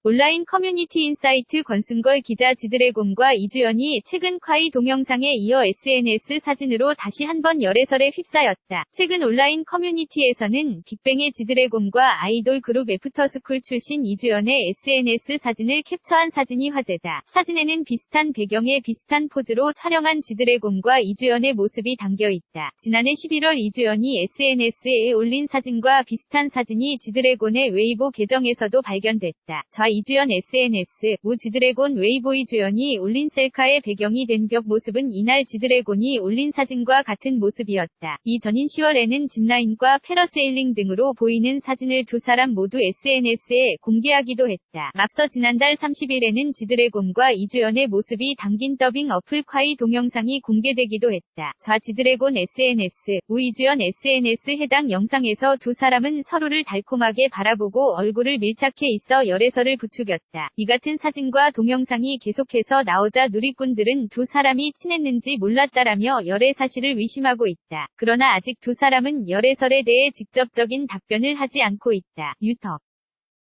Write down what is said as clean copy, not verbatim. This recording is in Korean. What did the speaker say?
온라인 커뮤니티 인사이트 권순걸 기자 지드래곤과 이주연이 최근 콰이 동영상에 이어 SNS 사진으로 다시 한번 열애설에 휩싸였다. 최근 온라인 커뮤니티에서는 빅뱅의 지드래곤과 아이돌 그룹 애프터스쿨 출신 이주연의 SNS 사진을 캡처한 사진이 화제다. 사진에는 비슷한 배경에 비슷한 포즈로 촬영한 지드래곤과 이주연의 모습이 담겨있다. 지난해 11월 이주연이 SNS에 올린 사진과 비슷한 사진이 지드래곤의 웨이보 계정에서도 발견됐다. 이주연 SNS, 지드래곤 웨이보 이주연이 올린 셀카의 배경이 된 벽 모습은 이날 지드래곤이 올린 사진과 같은 모습이었다. 이전인 10월에는 짚라인과 패러세일링 등으로 보이는 사진을 두 사람 모두 SNS에 공개하기도 했다. 앞서 지난달 30일에는 지드래곤과 이주연의 모습이 담긴 더빙 어플 콰이 동영상이 공개되기도 했다. 지드래곤 SNS, 이주연 SNS 해당 영상에서 두 사람은 서로를 달콤하게 바라보고 얼굴을 밀착해 있어 열애설을 부추겼다. 이 같은 사진과 동영상이 계속해서 나오자 누리꾼들은 두 사람이 친했는지 몰랐다라며 열애 사실을 의심하고 있다. 그러나 아직 두 사람은 열애설에 대해 직접적인 답변을 하지 않고 있다. 유터